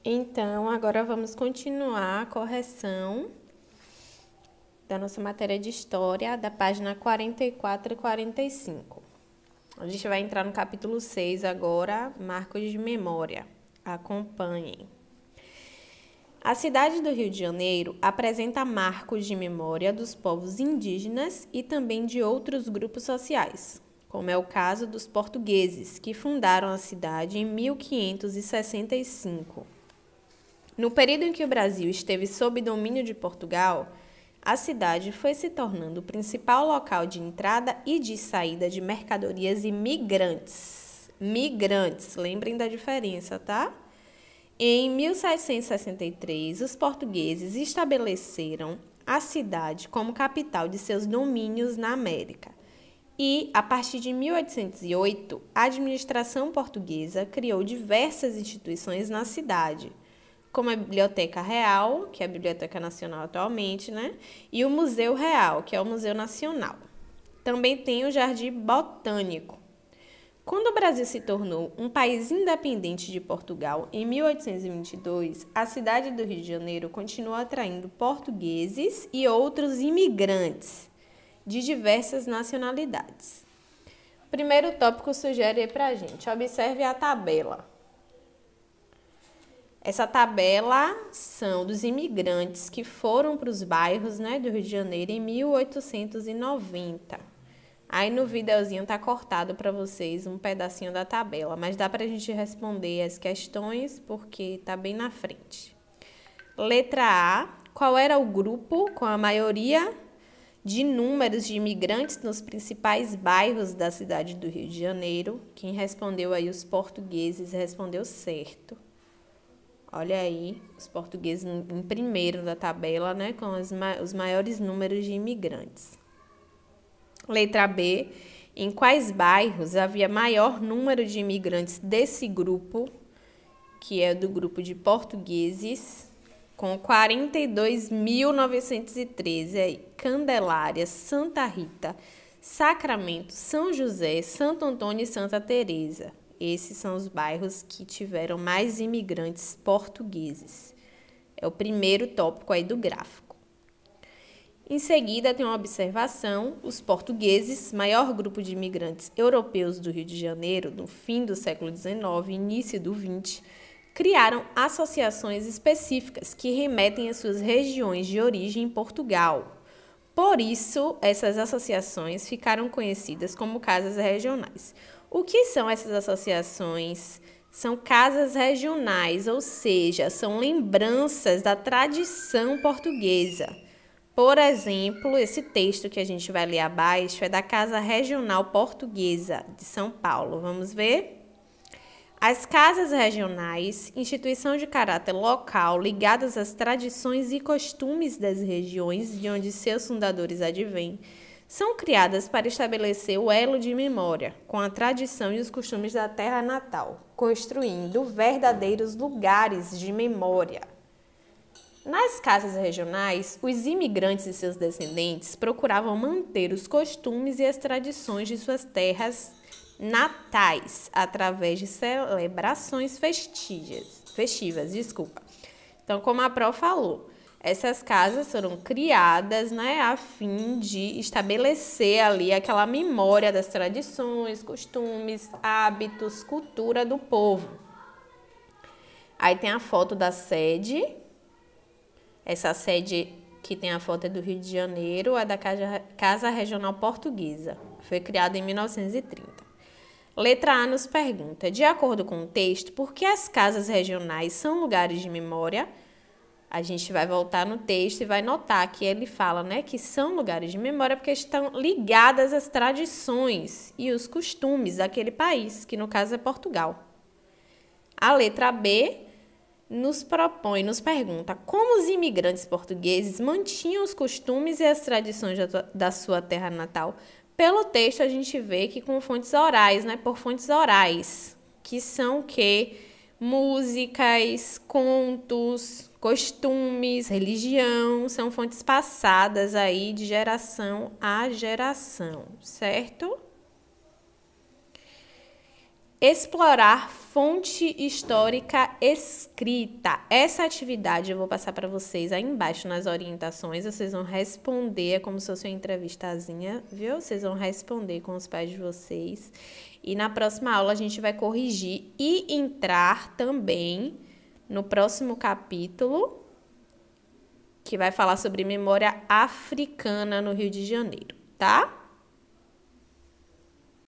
Então, agora vamos continuar a correção da nossa matéria de História, da página 44 e 45. A gente vai entrar no capítulo 6 agora, Marcos de Memória. Acompanhem. A cidade do Rio de Janeiro apresenta marcos de memória dos povos indígenas e também de outros grupos sociais, como é o caso dos portugueses, que fundaram a cidade em 1565. No período em que o Brasil esteve sob domínio de Portugal, a cidade foi se tornando o principal local de entrada e de saída de mercadorias e migrantes. Migrantes, lembrem da diferença, tá? Em 1763, os portugueses estabeleceram a cidade como capital de seus domínios na América. E, a partir de 1808, a administração portuguesa criou diversas instituições na cidade, como a Biblioteca Real, que é a Biblioteca Nacional atualmente, né? E o Museu Real, que é o Museu Nacional. Também tem o Jardim Botânico. Quando o Brasil se tornou um país independente de Portugal, em 1822, a cidade do Rio de Janeiro continuou atraindo portugueses e outros imigrantes de diversas nacionalidades. O primeiro tópico sugere aí pra gente, observe a tabela. Essa tabela são dos imigrantes que foram para os bairros, né, do Rio de Janeiro em 1890. Aí no videozinho tá cortado para vocês um pedacinho da tabela, mas dá para a gente responder as questões porque tá bem na frente. Letra A, qual era o grupo com a maioria de números de imigrantes nos principais bairros da cidade do Rio de Janeiro? Quem respondeu aí, os portugueses, respondeu certo. Olha aí, os portugueses em primeiro da tabela, né, com os maiores números de imigrantes. Letra B, em quais bairros havia maior número de imigrantes desse grupo, que é do grupo de portugueses, com 42.913 aí, Candelária, Santa Rita, Sacramento, São José, Santo Antônio e Santa Teresa. Esses são os bairros que tiveram mais imigrantes portugueses. É o primeiro tópico aí do gráfico. Em seguida, tem uma observação: os portugueses, maior grupo de imigrantes europeus do Rio de Janeiro, no fim do século XIX e início do XX, criaram associações específicas que remetem às suas regiões de origem em Portugal. Por isso, essas associações ficaram conhecidas como casas regionais. O que são essas associações? São casas regionais, ou seja, são lembranças da tradição portuguesa. Por exemplo, esse texto que a gente vai ler abaixo é da Casa Regional Portuguesa de São Paulo. Vamos ver? As casas regionais, instituição de caráter local ligadas às tradições e costumes das regiões de onde seus fundadores advêm, são criadas para estabelecer o elo de memória com a tradição e os costumes da terra natal, construindo verdadeiros lugares de memória. Nas casas regionais, os imigrantes e seus descendentes procuravam manter os costumes e as tradições de suas terras natais através de celebrações festivas. Então, como a Pró falou, essas casas foram criadas, né, a fim de estabelecer ali aquela memória das tradições, costumes, hábitos, cultura do povo. Aí tem a foto da sede. Essa sede que tem a foto é do Rio de Janeiro, é da Casa Regional Portuguesa. Foi criada em 1930. Letra A nos pergunta, de acordo com o texto, por que as casas regionais são lugares de memória? A gente vai voltar no texto e vai notar que ele fala, né, que são lugares de memória porque estão ligadas às tradições e os costumes daquele país, que no caso é Portugal. A letra B nos pergunta como os imigrantes portugueses mantinham os costumes e as tradições da sua terra natal. Pelo texto a gente vê que com fontes orais, né, por fontes orais, que são o quê? Músicas, contos, costumes, religião, são fontes passadas aí de geração a geração, certo? Explorar fonte histórica escrita. Essa atividade eu vou passar para vocês aí embaixo nas orientações. Vocês vão responder, é como se fosse uma entrevistazinha, viu? Vocês vão responder com os pais de vocês. E na próxima aula a gente vai corrigir e entrar também no próximo capítulo, que vai falar sobre memória africana no Rio de Janeiro, tá?